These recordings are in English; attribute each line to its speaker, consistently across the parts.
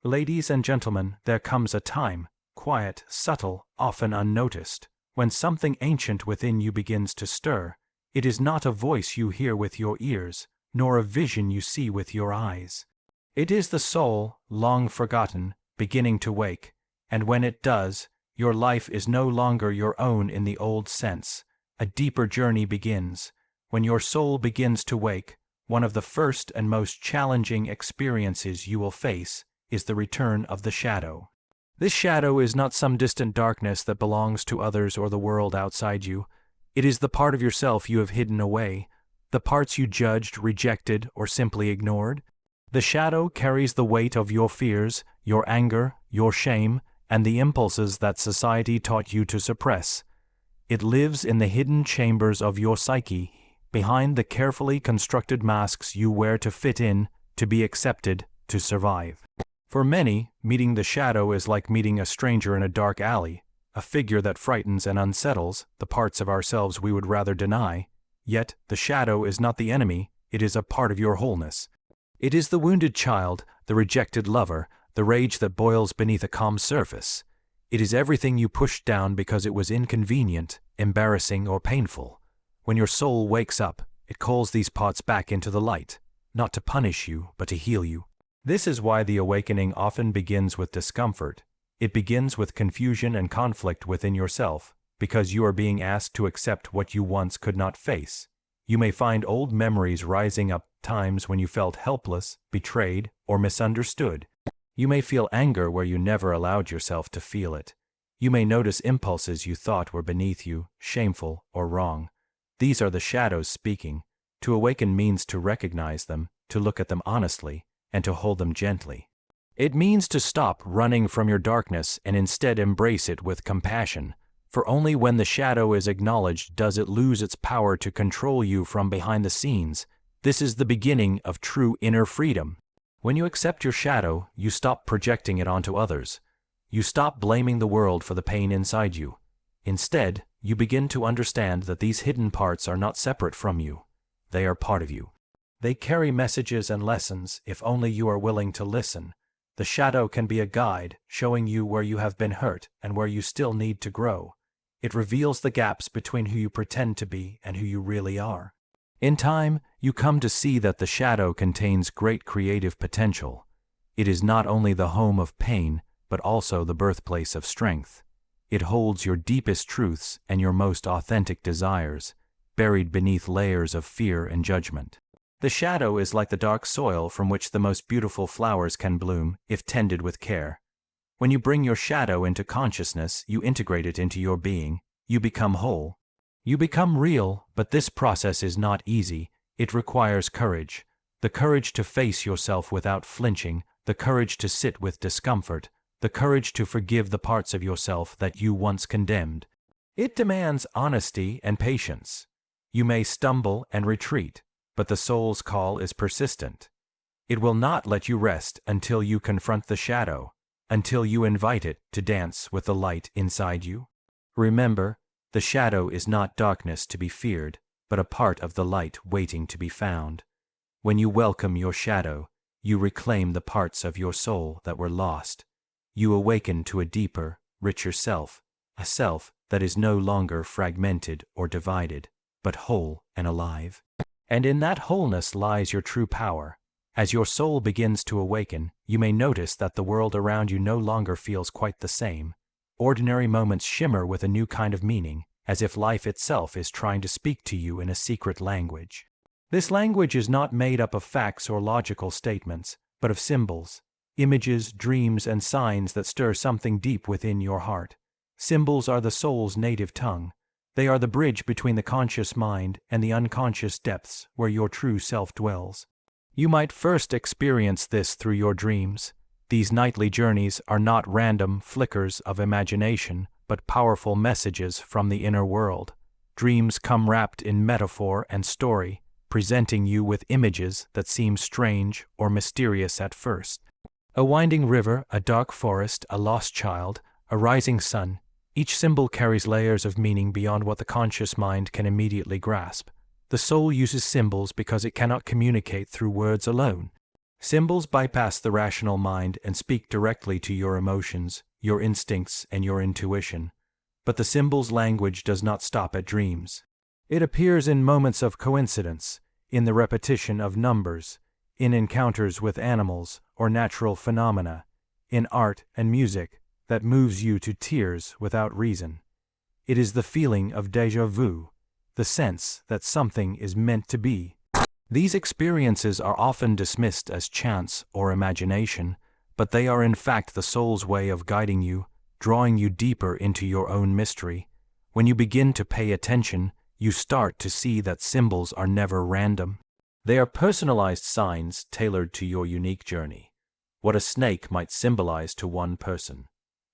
Speaker 1: Ladies and gentlemen, there comes a time, quiet, subtle, often unnoticed, when something ancient within you begins to stir. It is not a voice you hear with your ears, nor a vision you see with your eyes. It is the soul, long forgotten, beginning to wake, and when it does, your life is no longer your own in the old sense. A deeper journey begins. When your soul begins to wake, one of the first and most challenging experiences you will face is the return of the shadow. This shadow is not some distant darkness that belongs to others or the world outside you. It is the part of yourself you have hidden away, the parts you judged, rejected, or simply ignored. The shadow carries the weight of your fears, your anger, your shame, and the impulses that society taught you to suppress. It lives in the hidden chambers of your psyche, behind the carefully constructed masks you wear to fit in, to be accepted, to survive. For many, meeting the shadow is like meeting a stranger in a dark alley, a figure that frightens and unsettles the parts of ourselves we would rather deny. Yet, the shadow is not the enemy, it is a part of your wholeness. It is the wounded child, the rejected lover, the rage that boils beneath a calm surface. It is everything you pushed down because it was inconvenient, embarrassing, or painful. When your soul wakes up, it calls these parts back into the light, not to punish you, but to heal you. This is why the awakening often begins with discomfort. It begins with confusion and conflict within yourself, because you are being asked to accept what you once could not face. You may find old memories rising up, times when you felt helpless, betrayed, or misunderstood. You may feel anger where you never allowed yourself to feel it. You may notice impulses you thought were beneath you, shameful, or wrong. These are the shadows speaking. To awaken means to recognize them, to look at them honestly, and to hold them gently. It means to stop running from your darkness and instead embrace it with compassion, for only when the shadow is acknowledged does it lose its power to control you from behind the scenes. This is the beginning of true inner freedom. When you accept your shadow, you stop projecting it onto others. You stop blaming the world for the pain inside you. Instead, you begin to understand that these hidden parts are not separate from you. They are part of you. They carry messages and lessons if only you are willing to listen. The shadow can be a guide, showing you where you have been hurt and where you still need to grow. It reveals the gaps between who you pretend to be and who you really are. In time, you come to see that the shadow contains great creative potential. It is not only the home of pain, but also the birthplace of strength. It holds your deepest truths and your most authentic desires, buried beneath layers of fear and judgment. The shadow is like the dark soil from which the most beautiful flowers can bloom if tended with care. When you bring your shadow into consciousness, you integrate it into your being. You become whole. You become real, but this process is not easy. It requires courage. The courage to face yourself without flinching, the courage to sit with discomfort, the courage to forgive the parts of yourself that you once condemned. It demands honesty and patience. You may stumble and retreat, but the soul's call is persistent. It will not let you rest until you confront the shadow, until you invite it to dance with the light inside you. Remember, the shadow is not darkness to be feared, but a part of the light waiting to be found. When you welcome your shadow, you reclaim the parts of your soul that were lost. You awaken to a deeper, richer self, a self that is no longer fragmented or divided, but whole and alive. And in that wholeness lies your true power. As your soul begins to awaken, you may notice that the world around you no longer feels quite the same. Ordinary moments shimmer with a new kind of meaning, as if life itself is trying to speak to you in a secret language. This language is not made up of facts or logical statements, but of symbols, images, dreams, and signs that stir something deep within your heart. Symbols are the soul's native tongue. They are the bridge between the conscious mind and the unconscious depths where your true self dwells. You might first experience this through your dreams. These nightly journeys are not random flickers of imagination, but powerful messages from the inner world. Dreams come wrapped in metaphor and story, presenting you with images that seem strange or mysterious at first. A winding river, a dark forest, a lost child, a rising sun. Each symbol carries layers of meaning beyond what the conscious mind can immediately grasp. The soul uses symbols because it cannot communicate through words alone. Symbols bypass the rational mind and speak directly to your emotions, your instincts, and your intuition. But the symbol's language does not stop at dreams. It appears in moments of coincidence, in the repetition of numbers, in encounters with animals or natural phenomena, in art and music that moves you to tears without reason. It is the feeling of déjà vu, the sense that something is meant to be. These experiences are often dismissed as chance or imagination, but they are in fact the soul's way of guiding you, drawing you deeper into your own mystery. When you begin to pay attention, you start to see that symbols are never random. They are personalized signs tailored to your unique journey. What a snake might symbolize to one person,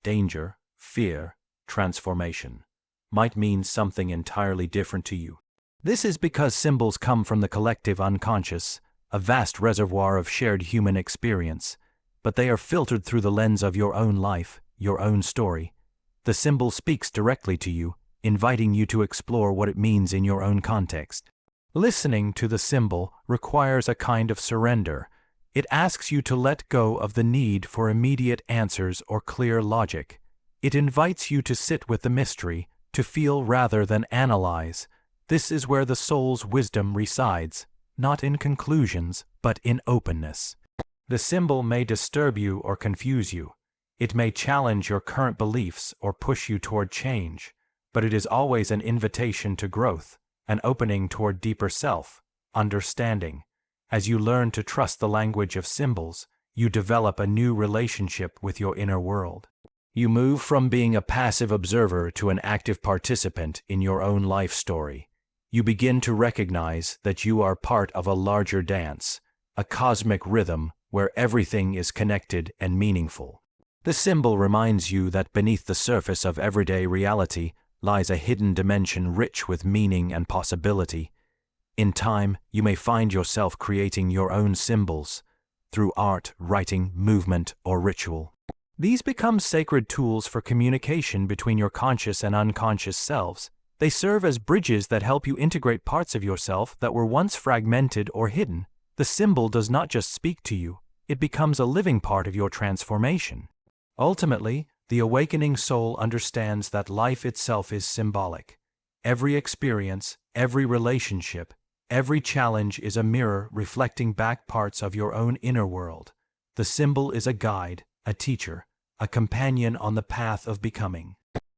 Speaker 1: danger, fear, transformation, might mean something entirely different to you. This is because symbols come from the collective unconscious, a vast reservoir of shared human experience, but they are filtered through the lens of your own life, your own story. The symbol speaks directly to you, inviting you to explore what it means in your own context. Listening to the symbol requires a kind of surrender. It asks you to let go of the need for immediate answers or clear logic. It invites you to sit with the mystery, to feel rather than analyze. This is where the soul's wisdom resides, not in conclusions, but in openness. The symbol may disturb you or confuse you. It may challenge your current beliefs or push you toward change, but it is always an invitation to growth, an opening toward deeper self-understanding. As you learn to trust the language of symbols, you develop a new relationship with your inner world. You move from being a passive observer to an active participant in your own life story. You begin to recognize that you are part of a larger dance, a cosmic rhythm where everything is connected and meaningful. The symbol reminds you that beneath the surface of everyday reality lies a hidden dimension rich with meaning and possibility. In time, you may find yourself creating your own symbols, through art, writing, movement, or ritual. These become sacred tools for communication between your conscious and unconscious selves. They serve as bridges that help you integrate parts of yourself that were once fragmented or hidden. The symbol does not just speak to you, it becomes a living part of your transformation. Ultimately, the awakening soul understands that life itself is symbolic. Every experience, every relationship, every challenge is a mirror reflecting back parts of your own inner world. The symbol is a guide, a teacher, a companion on the path of becoming.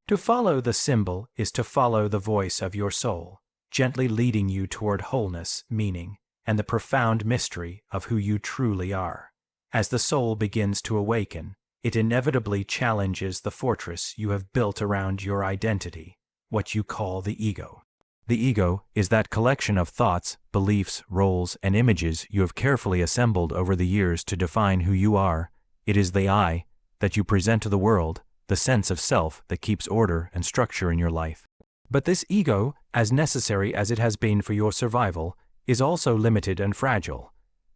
Speaker 1: To follow the symbol is to follow the voice of your soul, gently leading you toward wholeness, meaning, and the profound mystery of who you truly are. As the soul begins to awaken, it inevitably challenges the fortress you have built around your identity, what you call the ego. The ego is that collection of thoughts, beliefs, roles, and images you have carefully assembled over the years to define who you are. It is the I that you present to the world, the sense of self that keeps order and structure in your life. But this ego, as necessary as it has been for your survival, is also limited and fragile.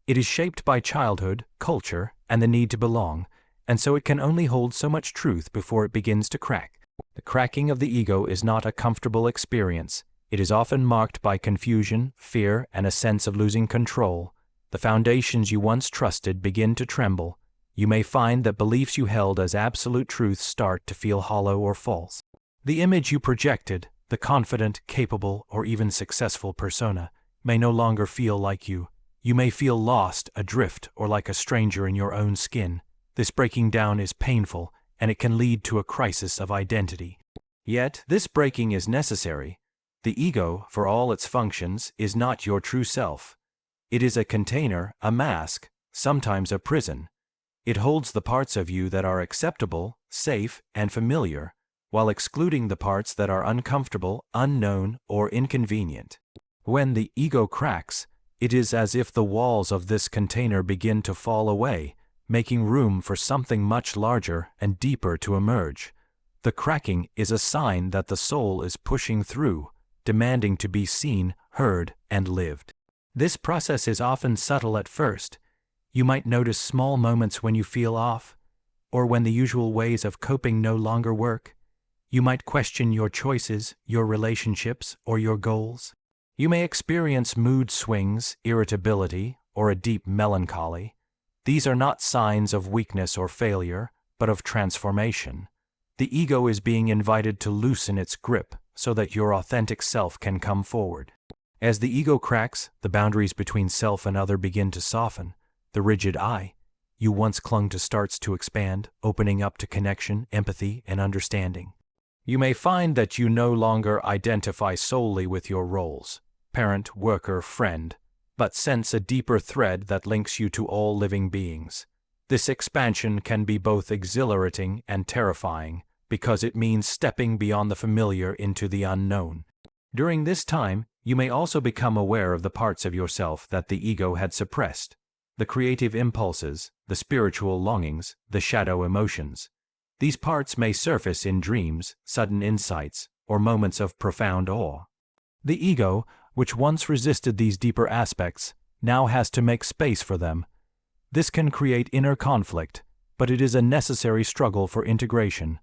Speaker 1: It is shaped by childhood, culture, and the need to belong, and so it can only hold so much truth before it begins to crack. The cracking of the ego is not a comfortable experience. It is often marked by confusion, fear, and a sense of losing control. The foundations you once trusted begin to tremble. You may find that beliefs you held as absolute truths start to feel hollow or false. The image you projected, the confident, capable, or even successful persona, may no longer feel like you. You may feel lost, adrift, or like a stranger in your own skin. This breaking down is painful, and it can lead to a crisis of identity. Yet, this breaking is necessary. The ego, for all its functions, is not your true self. It is a container, a mask, sometimes a prison. It holds the parts of you that are acceptable, safe, and familiar, while excluding the parts that are uncomfortable, unknown, or inconvenient. When the ego cracks, it is as if the walls of this container begin to fall away, making room for something much larger and deeper to emerge. The cracking is a sign that the soul is pushing through, demanding to be seen, heard, and lived. This process is often subtle at first. You might notice small moments when you feel off, or when the usual ways of coping no longer work. You might question your choices, your relationships, or your goals. You may experience mood swings, irritability, or a deep melancholy. These are not signs of weakness or failure, but of transformation. The ego is being invited to loosen its grip so that your authentic self can come forward. As the ego cracks, the boundaries between self and other begin to soften. The rigid I you once clung to starts to expand, opening up to connection, empathy, and understanding. You may find that you no longer identify solely with your roles, parent, worker, friend, but sense a deeper thread that links you to all living beings. This expansion can be both exhilarating and terrifying, because it means stepping beyond the familiar into the unknown. During this time, you may also become aware of the parts of yourself that the ego had suppressed, the creative impulses, the spiritual longings, the shadow emotions. These parts may surface in dreams, sudden insights, or moments of profound awe. The ego, which once resisted these deeper aspects, now has to make space for them. This can create inner conflict, but it is a necessary struggle for integration.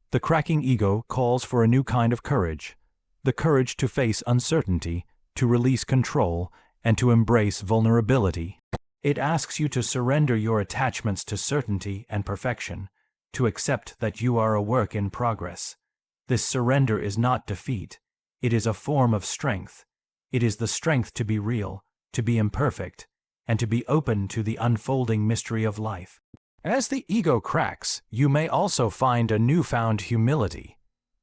Speaker 1: The cracking ego calls for a new kind of courage, the courage to face uncertainty, to release control, and to embrace vulnerability. It asks you to surrender your attachments to certainty and perfection, to accept that you are a work in progress. This surrender is not defeat. It is a form of strength. It is the strength to be real, to be imperfect, and to be open to the unfolding mystery of life. As the ego cracks, you may also find a newfound humility.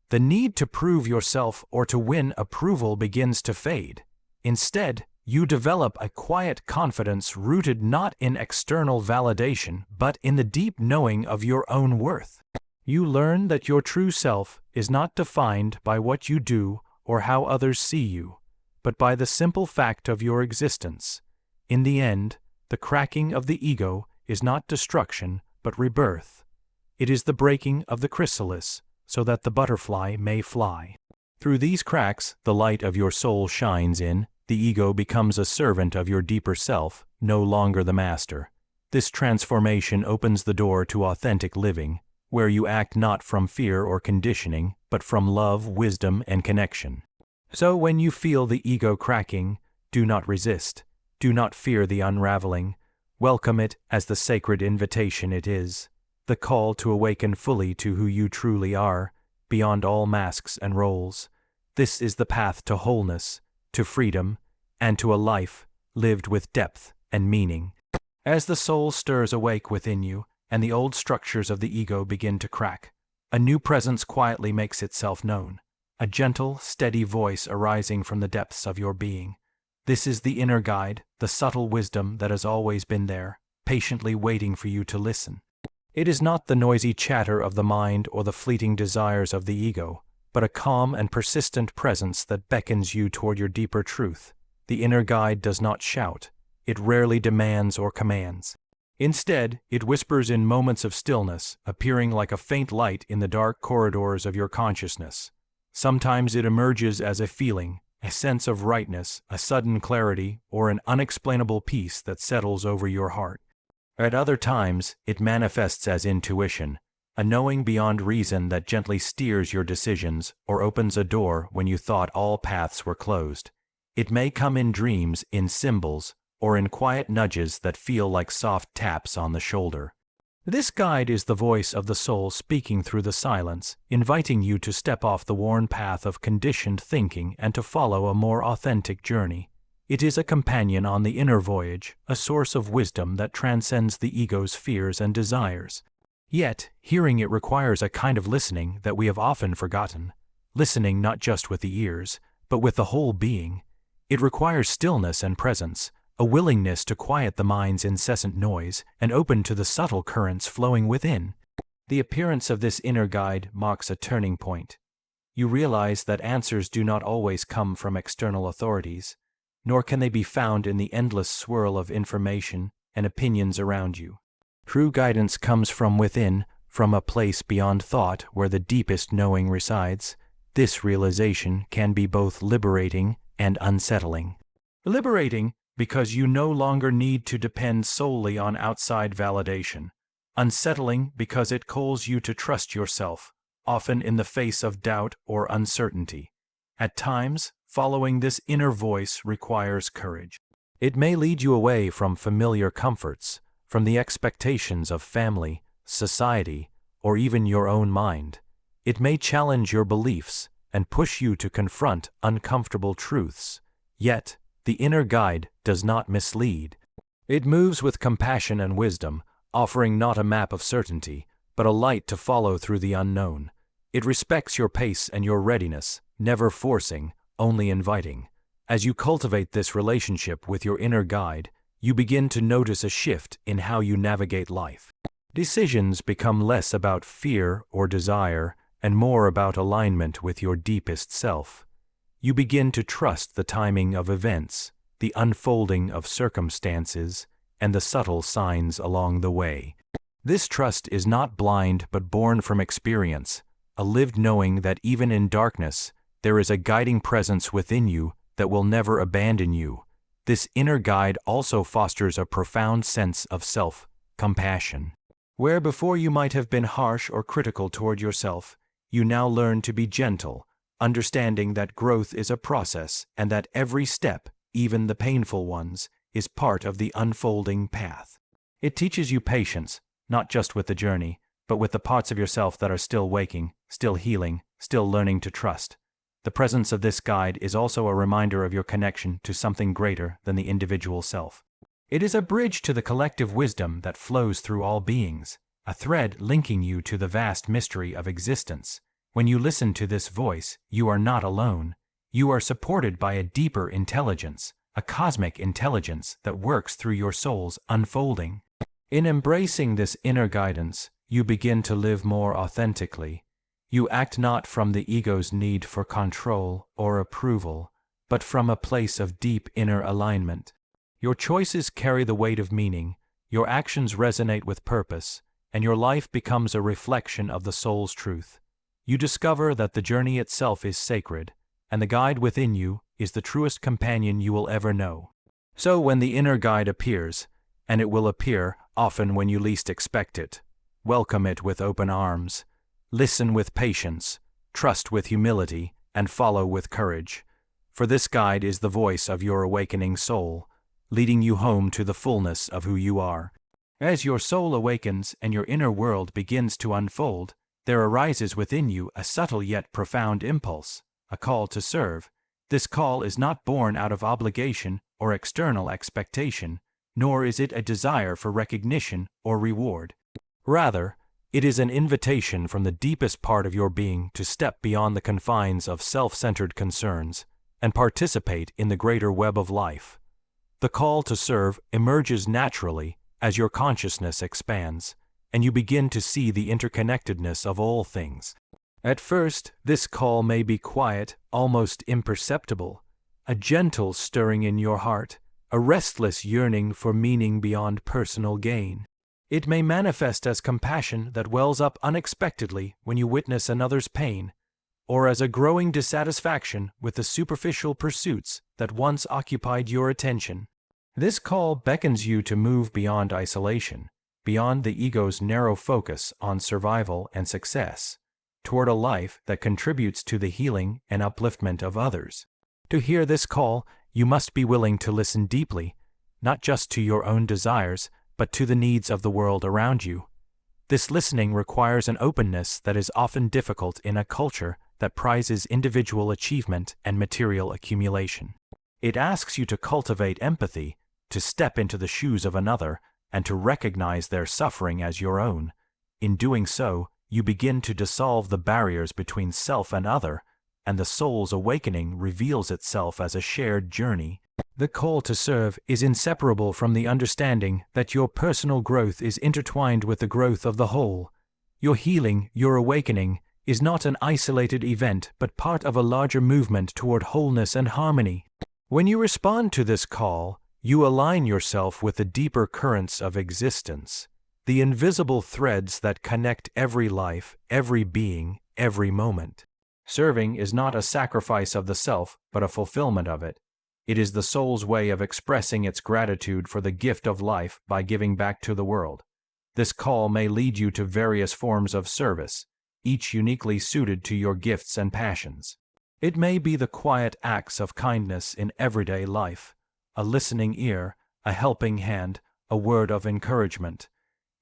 Speaker 1: The need to prove yourself or to win approval begins to fade. Instead, you develop a quiet confidence rooted not in external validation, but in the deep knowing of your own worth. You learn that your true self is not defined by what you do or how others see you, but by the simple fact of your existence. In the end, the cracking of the ego is not destruction, but rebirth. It is the breaking of the chrysalis, so that the butterfly may fly. Through these cracks, the light of your soul shines in. The ego becomes a servant of your deeper self, no longer the master. This transformation opens the door to authentic living, where you act not from fear or conditioning, but from love, wisdom, and connection. So when you feel the ego cracking, do not resist. Do not fear the unraveling. Welcome it as the sacred invitation it is, the call to awaken fully to who you truly are, beyond all masks and roles. This is the path to wholeness, to freedom, and to a life lived with depth and meaning. As the soul stirs awake within you, and the old structures of the ego begin to crack, a new presence quietly makes itself known, a gentle, steady voice arising from the depths of your being. This is the inner guide, the subtle wisdom that has always been there, patiently waiting for you to listen. It is not the noisy chatter of the mind or the fleeting desires of the ego, but a calm and persistent presence that beckons you toward your deeper truth. The inner guide does not shout. It rarely demands or commands. Instead, it whispers in moments of stillness, appearing like a faint light in the dark corridors of your consciousness. Sometimes it emerges as a feeling, a sense of rightness, a sudden clarity, or an unexplainable peace that settles over your heart. At other times, it manifests as intuition, a knowing beyond reason that gently steers your decisions or opens a door when you thought all paths were closed. It may come in dreams, in symbols, or in quiet nudges that feel like soft taps on the shoulder. This guide is the voice of the soul speaking through the silence, inviting you to step off the worn path of conditioned thinking and to follow a more authentic journey. It is a companion on the inner voyage, a source of wisdom that transcends the ego's fears and desires. Yet, hearing it requires a kind of listening that we have often forgotten. Listening not just with the ears, but with the whole being. It requires stillness and presence, a willingness to quiet the mind's incessant noise and open to the subtle currents flowing within. The appearance of this inner guide marks a turning point. You realize that answers do not always come from external authorities, nor can they be found in the endless swirl of information and opinions around you. True guidance comes from within, from a place beyond thought where the deepest knowing resides. This realization can be both liberating and unsettling. Liberating because you no longer need to depend solely on outside validation. Unsettling because it calls you to trust yourself, often in the face of doubt or uncertainty. At times, following this inner voice requires courage. It may lead you away from familiar comforts, from the expectations of family, society, or even your own mind. It may challenge your beliefs and push you to confront uncomfortable truths. Yet, the inner guide does not mislead. It moves with compassion and wisdom, offering not a map of certainty, but a light to follow through the unknown. It respects your pace and your readiness, never forcing, only inviting. As you cultivate this relationship with your inner guide, you begin to notice a shift in how you navigate life. Decisions become less about fear or desire and more about alignment with your deepest self. You begin to trust the timing of events, the unfolding of circumstances, and the subtle signs along the way. This trust is not blind but born from experience, a lived knowing that even in darkness, there is a guiding presence within you that will never abandon you. This inner guide also fosters a profound sense of self-compassion. Where before you might have been harsh or critical toward yourself, you now learn to be gentle, understanding that growth is a process and that every step, even the painful ones, is part of the unfolding path. It teaches you patience, not just with the journey, but with the parts of yourself that are still waking, still healing, still learning to trust. The presence of this guide is also a reminder of your connection to something greater than the individual self. It is a bridge to the collective wisdom that flows through all beings, a thread linking you to the vast mystery of existence. When you listen to this voice, you are not alone. You are supported by a deeper intelligence, a cosmic intelligence that works through your soul's unfolding. In embracing this inner guidance, you begin to live more authentically. You act not from the ego's need for control or approval, but from a place of deep inner alignment. Your choices carry the weight of meaning, your actions resonate with purpose, and your life becomes a reflection of the soul's truth. You discover that the journey itself is sacred, and the guide within you is the truest companion you will ever know. So when the inner guide appears, and it will appear often when you least expect it, welcome it with open arms. Listen with patience, trust with humility, and follow with courage. For this guide is the voice of your awakening soul, leading you home to the fullness of who you are. As your soul awakens and your inner world begins to unfold, there arises within you a subtle yet profound impulse, a call to serve. This call is not born out of obligation or external expectation, nor is it a desire for recognition or reward. Rather, it is an invitation from the deepest part of your being to step beyond the confines of self-centered concerns and participate in the greater web of life. The call to serve emerges naturally as your consciousness expands, and you begin to see the interconnectedness of all things. At first, this call may be quiet, almost imperceptible, a gentle stirring in your heart, a restless yearning for meaning beyond personal gain. It may manifest as compassion that wells up unexpectedly when you witness another's pain, or as a growing dissatisfaction with the superficial pursuits that once occupied your attention. This call beckons you to move beyond isolation, beyond the ego's narrow focus on survival and success, toward a life that contributes to the healing and upliftment of others. To hear this call, you must be willing to listen deeply, not just to your own desires, but to the needs of the world around you. This listening requires an openness that is often difficult in a culture that prizes individual achievement and material accumulation. It asks you to cultivate empathy, to step into the shoes of another, and to recognize their suffering as your own. In doing so, you begin to dissolve the barriers between self and other, and the soul's awakening reveals itself as a shared journey. The call to serve is inseparable from the understanding that your personal growth is intertwined with the growth of the whole. Your healing, your awakening, is not an isolated event but part of a larger movement toward wholeness and harmony. When you respond to this call, you align yourself with the deeper currents of existence, the invisible threads that connect every life, every being, every moment. Serving is not a sacrifice of the self, but a fulfillment of it. It is the soul's way of expressing its gratitude for the gift of life by giving back to the world. This call may lead you to various forms of service, each uniquely suited to your gifts and passions. It may be the quiet acts of kindness in everyday life, a listening ear, a helping hand, a word of encouragement.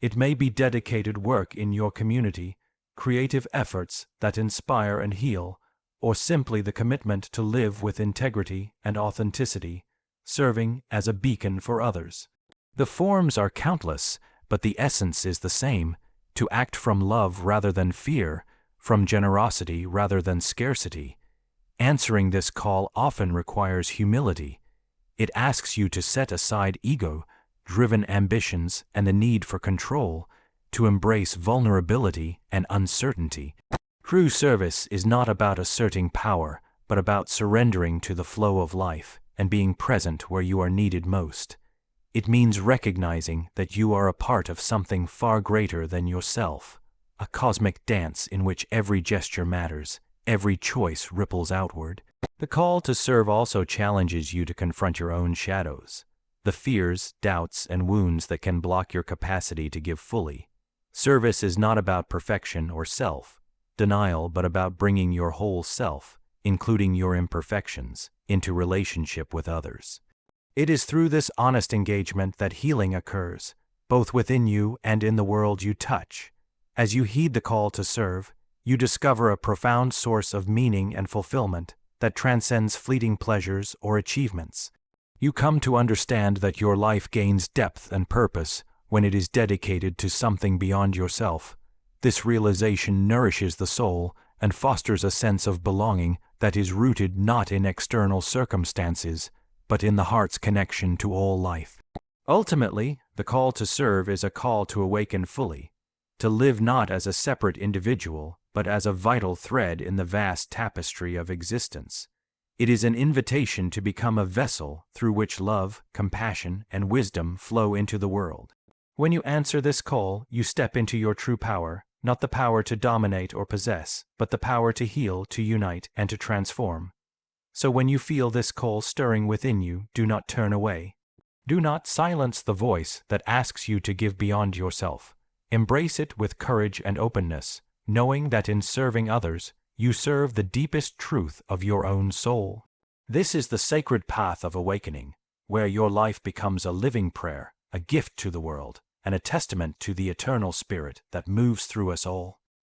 Speaker 1: It may be dedicated work in your community, creative efforts that inspire and heal, or simply the commitment to live with integrity and authenticity, serving as a beacon for others. The forms are countless, but the essence is the same: to act from love rather than fear, from generosity rather than scarcity. Answering this call often requires humility. It asks you to set aside ego-driven ambitions and the need for control, to embrace vulnerability and uncertainty. True service is not about asserting power, but about surrendering to the flow of life and being present where you are needed most. It means recognizing that you are a part of something far greater than yourself, a cosmic dance in which every gesture matters, every choice ripples outward. The call to serve also challenges you to confront your own shadows, the fears, doubts, and wounds that can block your capacity to give fully. Service is not about perfection or self-denial, but about bringing your whole self, including your imperfections, into relationship with others. It is through this honest engagement that healing occurs, both within you and in the world you touch. As you heed the call to serve, you discover a profound source of meaning and fulfillment that transcends fleeting pleasures or achievements. You come to understand that your life gains depth and purpose when it is dedicated to something beyond yourself. This realization nourishes the soul and fosters a sense of belonging that is rooted not in external circumstances, but in the heart's connection to all life. Ultimately, the call to serve is a call to awaken fully, to live not as a separate individual, but as a vital thread in the vast tapestry of existence. It is an invitation to become a vessel through which love, compassion, and wisdom flow into the world. When you answer this call, you step into your true power, not the power to dominate or possess, but the power to heal, to unite, and to transform. So when you feel this call stirring within you, do not turn away. Do not silence the voice that asks you to give beyond yourself. Embrace it with courage and openness, knowing that in serving others, you serve the deepest truth of your own soul. This is the sacred path of awakening, where your life becomes a living prayer, a gift to the world, and a testament to the eternal spirit that moves through us all.